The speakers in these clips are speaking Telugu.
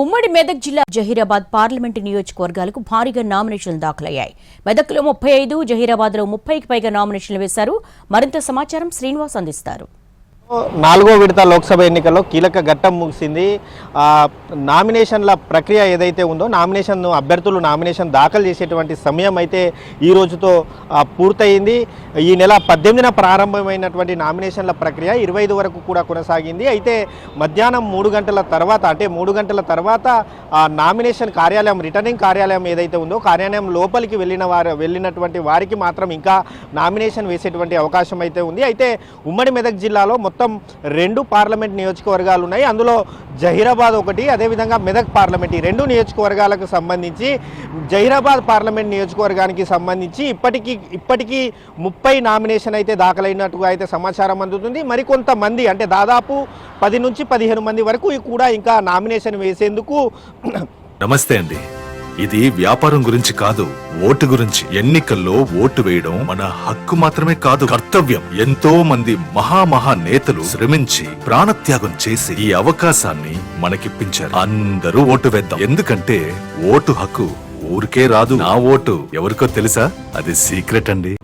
ఉమ్మడి మెదక్ జిల్లా జహీరాబాద్ పార్లమెంటు నియోజకవర్గాలకు భారీగా నామినేషన్లు దాఖలయ్యాయి. మెదక్లో 35, జహీరాబాద్లో 30కి పైగా నామినేషన్లు వేశారు. మరింత సమాచారం శ్రీనివాస్ అందిస్తారు. నాలుగో విడత లోక్సభ ఎన్నికల్లో కీలక ఘట్టం ముగిసింది. నామినేషన్ల ప్రక్రియ ఏదైతే ఉందో అభ్యర్థులు నామినేషన్ దాఖలు చేసేటువంటి సమయం అయితే ఈ రోజుతో పూర్తయింది. ఈ నెల 18న ప్రారంభమైనటువంటి నామినేషన్ల ప్రక్రియ 25 వరకు కూడా కొనసాగింది. అయితే మధ్యాహ్నం 3 గంటల తర్వాత నామినేషన్ కార్యాలయం, రిటర్నింగ్ కార్యాలయం ఏదైతే ఉందో కార్యాలయం లోపలికి వెళ్ళినటువంటి వారికి మాత్రం ఇంకా నామినేషన్ వేసేటువంటి అవకాశం అయితే ఉంది. అయితే ఉమ్మడి మెదక్ జిల్లాలో మొత్తం 2 పార్లమెంట్ నియోజకవర్గాలు ఉన్నాయి. అందులో జహీరాబాద్ ఒకటి, అదేవిధంగా మెదక్ పార్లమెంట్, ఈ 2 నియోజకవర్గాలకు సంబంధించి జహీరాబాద్ పార్లమెంట్ నియోజకవర్గానికి సంబంధించి ఇప్పటికీ 30 నామినేషన్ అయితే దాఖలైనట్టుగా అయితే సమాచారం అందుతుంది. మరికొంతమంది అంటే దాదాపు 10 నుంచి 15 మంది వరకు కూడా ఇంకా నామినేషన్ వేసేందుకు. నమస్తే అండి. ఇది వ్యాపారం గురించి కాదు, ఓటు గురించి. ఎన్నికల్లో ఓటు వేయడం మన హక్కు మాత్రమే కాదు, కర్తవ్యం. ఎంతో మంది మహా నేతలు శ్రమించి ప్రాణత్యాగం చేసి ఈ అవకాశాన్ని మనకిప్పించారు. అందరూ ఓటు వేద్దాం. ఎందుకంటే ఓటు హక్కు ఊరికే రాదు. నా ఓటు ఎవరికో తెలుసా? అది సీక్రెట్ అండి.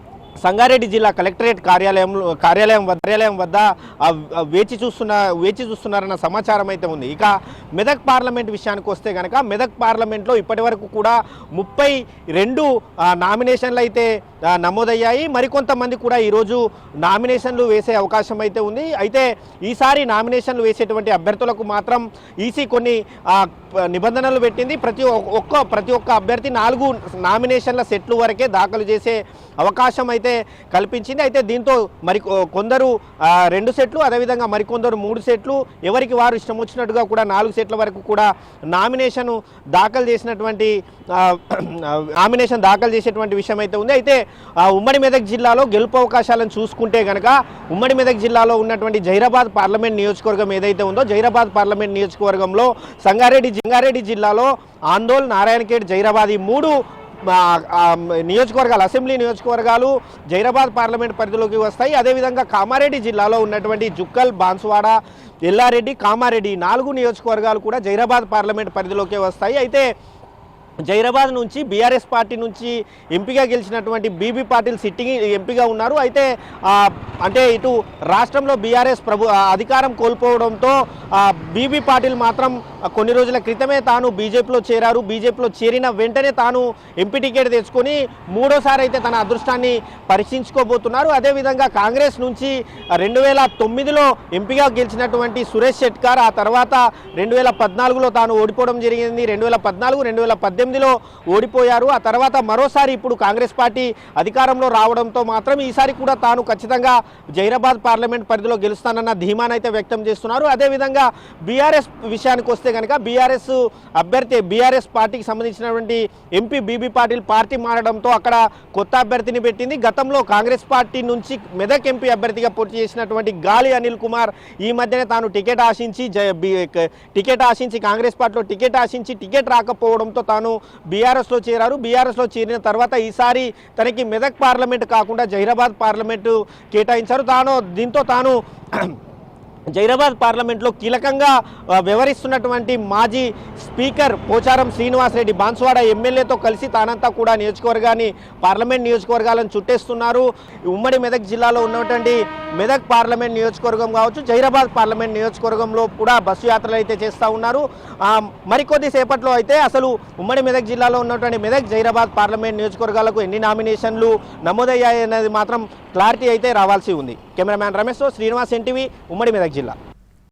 సంగారెడ్డి జిల్లా కలెక్టరేట్ కార్యాలయం వద్ద వేచి చూస్తున్నారన్న సమాచారం అయితే ఉంది. ఇక మెదక్ పార్లమెంట్ విషయానికి వస్తే కనుక మెదక్ పార్లమెంట్లో ఇప్పటి వరకు కూడా 32 నామినేషన్లు అయితే నమోదయ్యాయి. మరికొంతమంది కూడా ఈరోజు నామినేషన్లు వేసే అవకాశం అయితే ఉంది. అయితే ఈసారి నామినేషన్లు వేసేటువంటి అభ్యర్థులకు మాత్రం ఈసీ కొన్ని నిబంధనలు పెట్టింది. ప్రతి ఒక్క అభ్యర్థి 4 నామినేషన్ల సెట్లు వరకే దాఖలు చేసే అవకాశం అయితే కల్పించింది. అయితే దీంతో కొందరు 2 సెట్లు, అదేవిధంగా మరికొందరు 3 సెట్లు, ఎవరికి వారు ఇష్టం వచ్చినట్టుగా కూడా 4 సెట్ల వరకు కూడా నామినేషన్ దాఖలు చేసేటువంటి విషయం అయితే ఉంది. అయితే ఉమ్మడి మెదక్ జిల్లాలో గెలుపు అవకాశాలను చూసుకుంటే కనుక ఉమ్మడి మెదక్ జిల్లాలో ఉన్నటువంటి జహీరాబాద్ పార్లమెంట్ నియోజకవర్గం ఏదైతే ఉందో జహీరాబాద్ పార్లమెంట్ నియోజకవర్గంలో సంగారెడ్డి జిల్లాలో ఆందోళ్, నారాయణఖేడ్, జహీరాబాద్ ఈ 3 నియోజకవర్గాలు, అసెంబ్లీ నియోజకవర్గాలు జహీరాబాద్ పార్లమెంట్ పరిధిలోకి వస్తాయి. అదేవిధంగా కామారెడ్డి జిల్లాలో ఉన్నటువంటి జుక్కల్, బాన్సువాడ, ఎల్లారెడ్డి, కామారెడ్డి 4 నియోజకవర్గాలు కూడా జహీరాబాద్ పార్లమెంట్ పరిధిలోకి వస్తాయి. అయితే జహీరాబాద్ నుంచి బీఆర్ఎస్ పార్టీ నుంచి ఎంపీగా గెలిచినటువంటి బీబీ పాటిల్ సిట్టింగ్ ఎంపీగా ఉన్నారు. అయితే అంటే ఇటు రాష్ట్రంలో బీఆర్ఎస్ అధికారం కోల్పోవడంతో బీబీ పాటిల్ మాత్రం కొన్ని రోజుల క్రితమే తాను బీజేపీలో చేరారు. బీజేపీలో చేరిన వెంటనే తాను ఎంపీ టికెట్ తెచ్చుకొని 3వ అయితే తన అదృష్టాన్ని పరీక్షించుకోబోతున్నారు. అదేవిధంగా కాంగ్రెస్ నుంచి 2009లో ఎంపీగా గెలిచినటువంటి సురేష్ షెట్కర్ ఆ తర్వాత 2014లో తాను ఓడిపోవడం జరిగింది. 2014, 2018లో ఓడిపోయారు. ఆ తర్వాత మరోసారి ఇప్పుడు కాంగ్రెస్ పార్టీ అధికారంలో రావడంతో మాత్రం ఈసారి కూడా తాను ఖచ్చితంగా జహీరాబాద్ పార్లమెంట్ పరిధిలో గెలుస్తానన్న ధీమానైతే వ్యక్తం చేస్తున్నారు. అదేవిధంగా బీఆర్ఎస్ విషయానికి వస్తే కనుక బీఆర్ఎస్ పార్టీకి సంబంధించినటువంటి ఎంపీ బీబీ పాటిల్ పార్టీ మారడంతో అక్కడ కొత్త అభ్యర్థిని పెట్టింది. గతంలో కాంగ్రెస్ పార్టీ నుంచి మెదక్ ఎంపీ అభ్యర్థిగా పోటీ చేసినటువంటి గాలి అనిల్ కుమార్ ఈ మధ్యనే తాను టికెట్ ఆశించి కాంగ్రెస్ పార్టీలో టికెట్ రాకపోవడంతో తాను బీఆర్ఎస్లో చేరారు. బీఆర్ఎస్లో చేరిన తర్వాత ఈసారి తనకి మెదక్ పార్లమెంట్ కాకుండా జహీరాబాద్ పార్లమెంటు కేటాయించారు. దీంతో తాను జహీరాబాద్ పార్లమెంట్లో కీలకంగా వ్యవహరిస్తున్నటువంటి మాజీ స్పీకర్ పోచారం శ్రీనివాసరెడ్డి బాన్సువాడ ఎమ్మెల్యేతో కలిసి తానంతా కూడా పార్లమెంట్ నియోజకవర్గాలను చుట్టేస్తున్నారు. ఉమ్మడి మెదక్ జిల్లాలో ఉన్నటువంటి మెదక్ పార్లమెంట్ నియోజకవర్గం కావచ్చు, జహీరాబాద్ పార్లమెంట్ నియోజకవర్గంలో కూడా బస్సు యాత్రలు అయితే చేస్తూ ఉన్నారు. మరికొద్ది సేపట్లో అయితే అసలు ఉమ్మడి మెదక్ జిల్లాలో ఉన్నటువంటి మెదక్, జహీరాబాద్ పార్లమెంట్ నియోజకవర్గాలకు ఎన్ని నామినేషన్లు నమోదయ్యాయి అనేది మాత్రం క్లారిటీ అయితే రావాల్సి ఉంది. కెమెరామ్యాన్ రమేష్తో శ్రీనివాస్, ఎన్టీవీ, ఉమ్మడి మెదక్ జిల్లా.